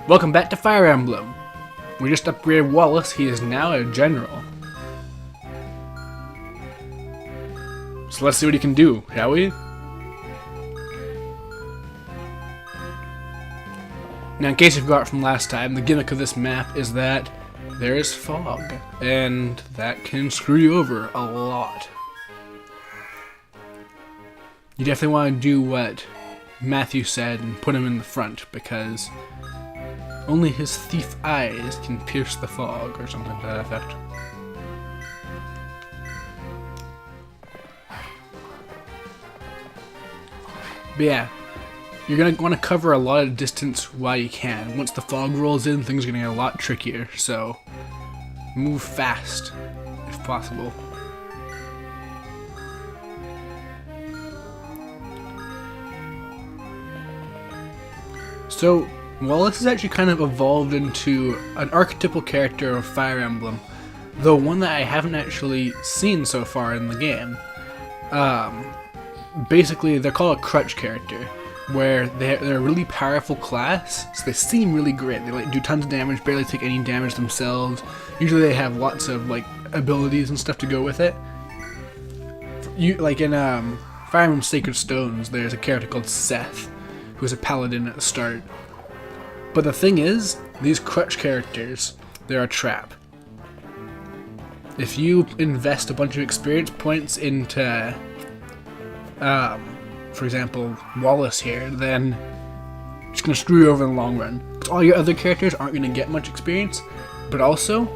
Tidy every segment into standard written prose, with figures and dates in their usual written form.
Welcome back to Fre Emblem. We just upgraded Wallace, he is now a general. So let's see what he can do, shall we? Now in case you forgot from last time, the gimmick of this map is that there is fog, and that can screw you over a lot. You definitely want to do what Matthew said and put him in the front, because only his thief eyes can pierce the fog, or something to that effect. But yeah, you're going to want to cover a lot of distance while you can. Once the fog rolls in, things are going to get a lot trickier, so move fast, if possible. So, Wallace has actually kind of evolved into an archetypal character of Fre Emblem, though one that I haven't actually seen so far in the game. Basically, they're called a crutch character, where they're a really powerful class, so they seem really great. They do tons of damage, barely take any damage themselves. Usually they have lots of abilities and stuff to go with it. Like in Fire Emblem Sacred Stones, there's a character called Seth, who's a paladin at the start. But the thing is, these crutch characters, they're a trap. If you invest a bunch of experience points into, for example, Wallace here, then it's going to screw you over in the long run. Because all your other characters aren't going to get much experience, but also,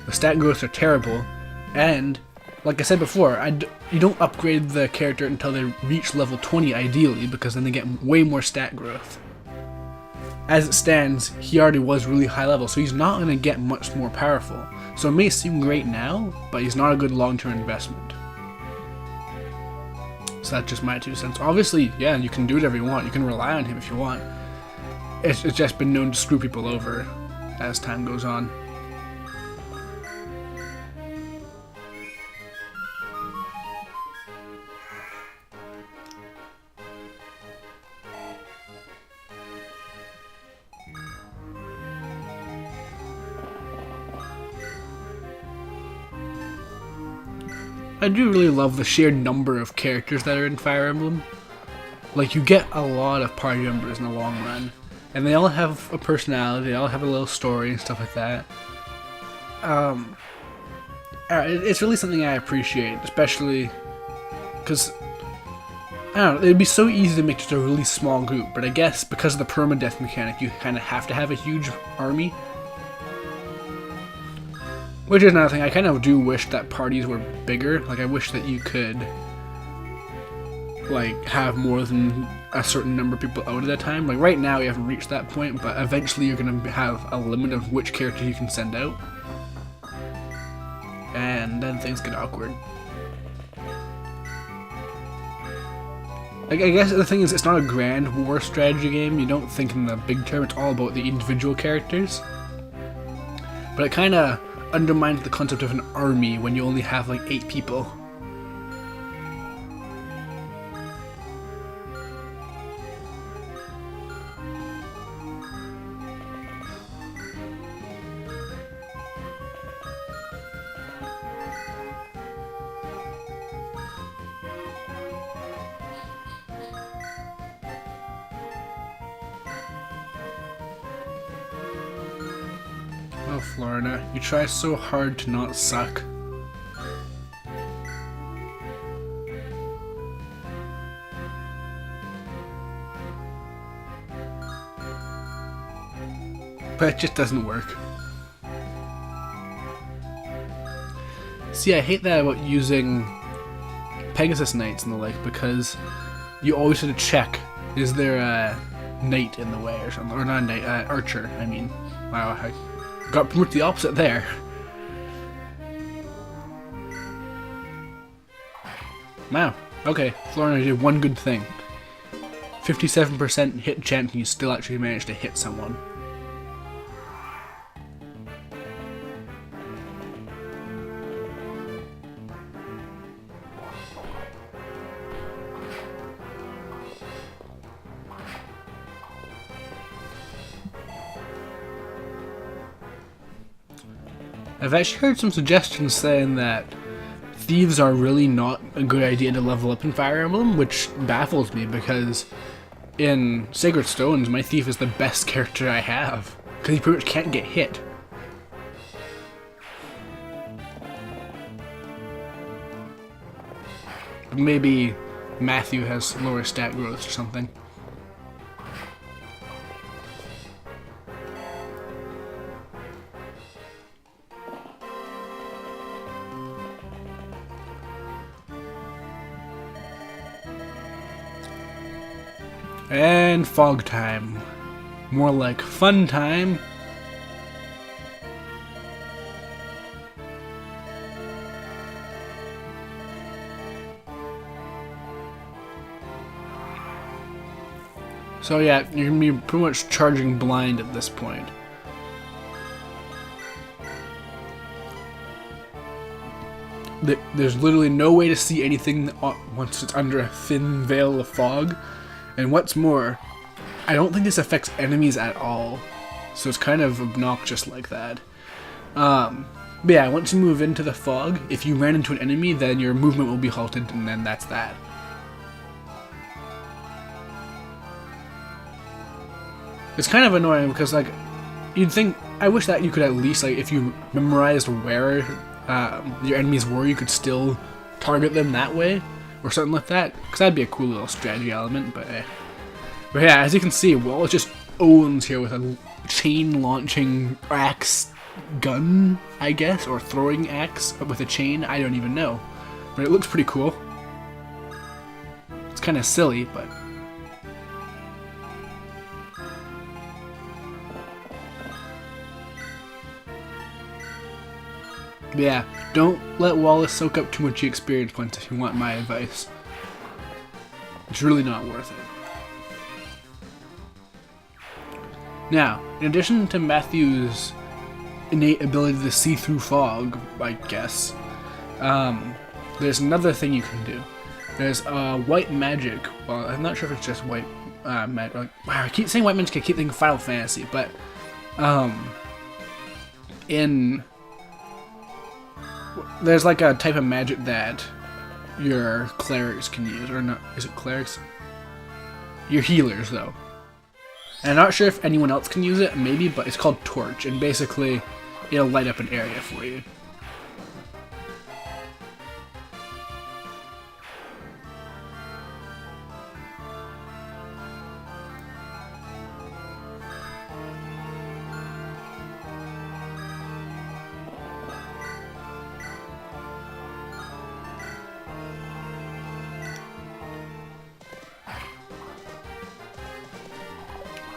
the stat growths are terrible, and, like I said before, you don't upgrade the character until they reach level 20 ideally, because then they get way more stat growth. As it stands, he already was really high level, so he's not going to get much more powerful. So it may seem great now, but he's not a good long-term investment. So that's just my 2 cents. Obviously, yeah, you can do whatever you want. You can rely on him if you want. It's just been known to screw people over as time goes on. I do really love the sheer number of characters that are in Fire Emblem. Like, you get a lot of party members in the long run. And they all have a personality, they all have a little story and stuff like that. It's really something I appreciate, especially because, I don't know, it'd be so easy to make just a really small group, but I guess because of the permadeath mechanic, you kind of have to have a huge army. Which is another thing, I kind of do wish that parties were bigger. Like, I wish that you could, have more than a certain number of people out at a time. Like, right now you haven't reached that point, but eventually you're going to have a limit of which character you can send out. And then things get awkward. I guess the thing is, it's not a grand war strategy game. You don't think in the big term, it's all about the individual characters. But it kind of undermines the concept of an army when you only have 8 people. Oh, Florida, you try so hard to not suck. But it just doesn't work. See, I hate that about using Pegasus Knights and the like, because you always have to check, is there a knight in the way or something? Or not a knight, archer, I mean. Wow, I got pretty much the opposite there. Wow, okay, Florina did one good thing. 57% hit chance and you still actually managed to hit someone. I've actually heard some suggestions saying that thieves are really not a good idea to level up in Fire Emblem, which baffles me because in Sacred Stones, my thief is the best character I have because he pretty much can't get hit. Maybe Matthew has lower stat growth or something. And fog time. More like fun time. So yeah, you're gonna be pretty much charging blind at this point. There's literally no way to see anything once it's under a thin veil of fog. And what's more, I don't think this affects enemies at all. So it's kind of obnoxious like that. But yeah, once you move into the fog, if you ran into an enemy, then your movement will be halted, and then that's that. It's kind of annoying because, like, you'd think, I wish that you could at least, like, if you memorized where your enemies were, you could still target them that way, or something like that, because that'd be a cool little strategy element, but eh. But yeah, as you can see, Wallace just owns here with a chain-launching axe gun, I guess, or throwing axe with a chain, I don't even know. But it looks pretty cool. It's kind of silly, but... But yeah, don't let Wallace soak up too much experience points if you want my advice. It's really not worth it. Now, in addition to Matthew's innate ability to see through fog, I guess, there's another thing you can do. There's white magic. Well, I'm not sure if it's just white magic. Wow, I keep saying white magic, I keep thinking Final Fantasy, but there's like a type of magic that your clerics can use, or not, is it clerics? Your healers, though. And I'm not sure if anyone else can use it, maybe, but it's called Torch, and basically it'll light up an area for you.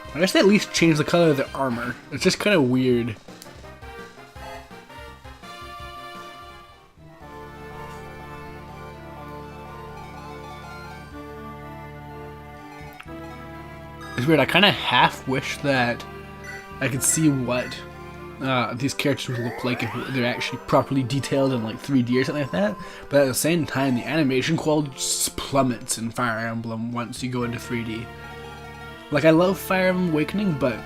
I guess they at least changed the color of their armor. It's just kind of weird. It's weird. I kind of half wish that I could see what these characters would look like if they're actually properly detailed in like 3D or something like that. But at the same time, the animation quality just plummets in Fire Emblem once you go into 3D. Like, I love Fire Emblem Awakening, but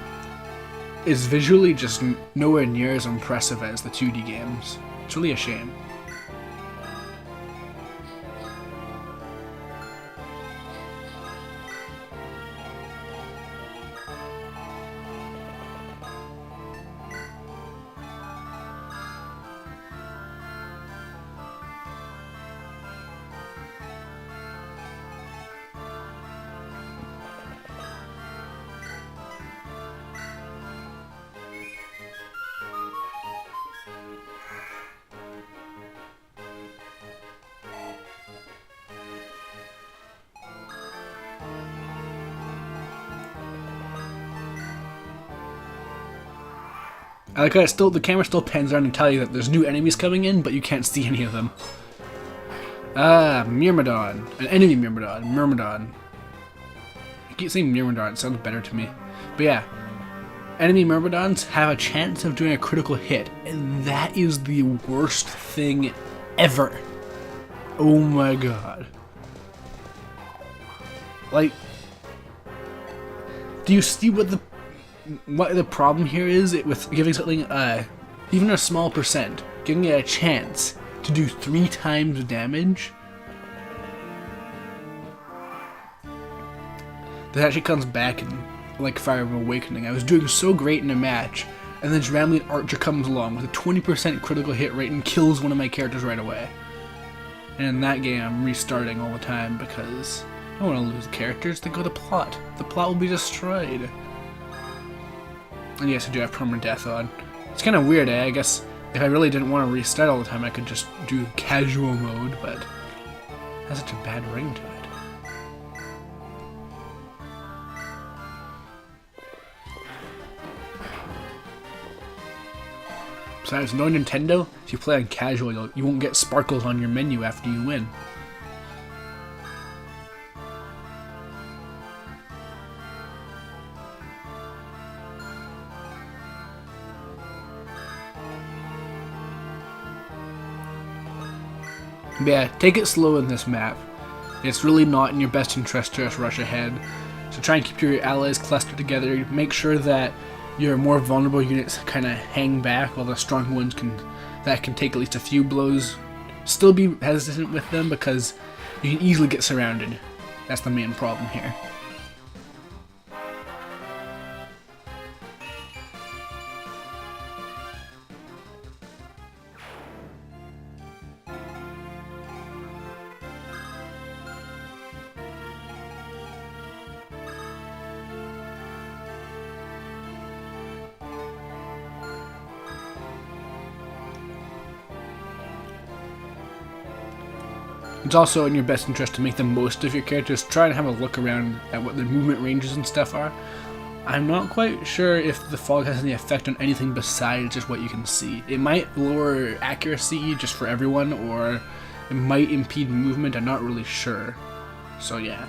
it's visually just nowhere near as impressive as the 2D games. It's really a shame. I like how the camera still pans around and tell you that there's new enemies coming in, but you can't see any of them. Myrmidon. An enemy Myrmidon. Myrmidon. I keep saying Myrmidon, it sounds better to me. But yeah, enemy Myrmidons have a chance of doing a critical hit, and that is the worst thing ever. Oh my god. Like, do you see what the problem here is with giving something a even a small percent, giving it a chance to do 3 times damage, that actually comes back in like Fire Emblem Awakening. I was doing so great in a match, and then just randomly an archer comes along with a 20% critical hit rate and kills one of my characters right away. And in that game, I'm restarting all the time because I don't want to lose characters. They go to plot. The plot will be destroyed. And yes, I do have permadeath on. It's kind of weird, eh? I guess if I really didn't want to restart all the time, I could just do casual mode, but it has such a bad ring to it. Besides, no Nintendo, if you play on casual, you won't get sparkles on your menu after you win. But yeah, take it slow in this map. It's really not in your best interest to just rush ahead. So try and keep your allies clustered together. Make sure that your more vulnerable units kind of hang back, while the strong ones can take at least a few blows. Still be hesitant with them because you can easily get surrounded. That's the main problem here. It's also in your best interest to make the most of your characters. Try and have a look around at what their movement ranges and stuff are. I'm not quite sure if the fog has any effect on anything besides just what you can see. It might lower accuracy just for everyone, or it might impede movement. I'm not really sure. So yeah.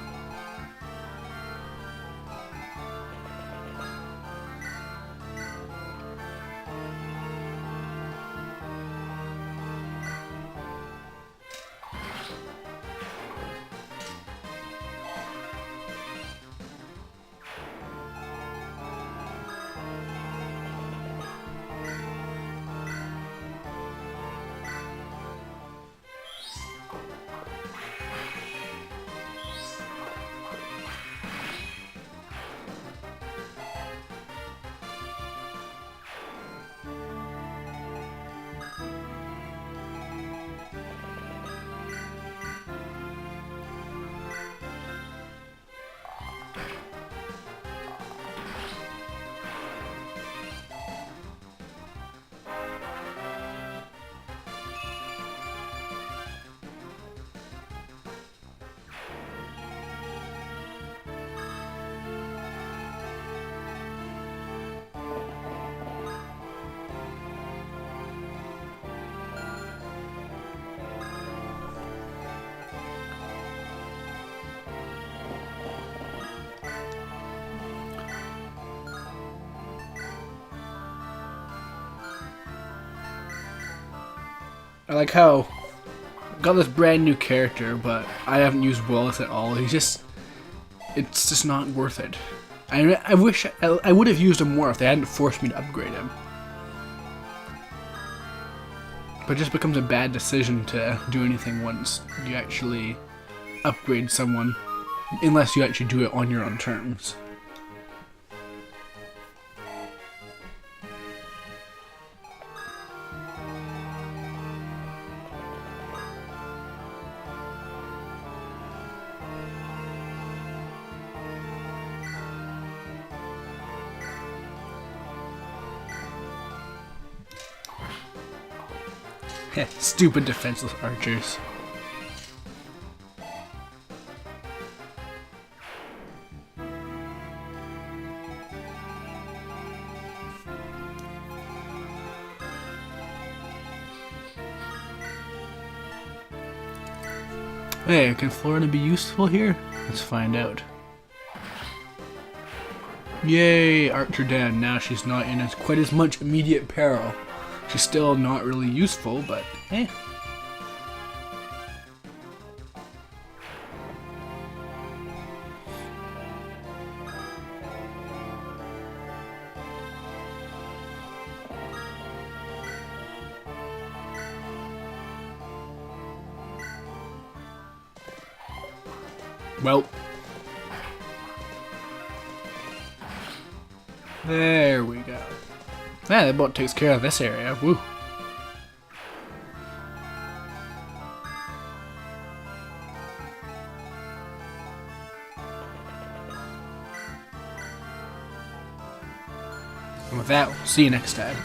I like how I got this brand new character, but I haven't used Wallace at all. It's just not worth it. I wish I would have used him more if they hadn't forced me to upgrade him. But it just becomes a bad decision to do anything once you actually upgrade someone, unless you actually do it on your own terms. Stupid defenseless archers. Hey, can Florida be useful here? Let's find out. Yay, Archer down. Now she's not in quite as much immediate peril. She's still not really useful, but eh. Well. There we go. Yeah, that boat takes care of this area. Woo. And with that, we'll see you next time.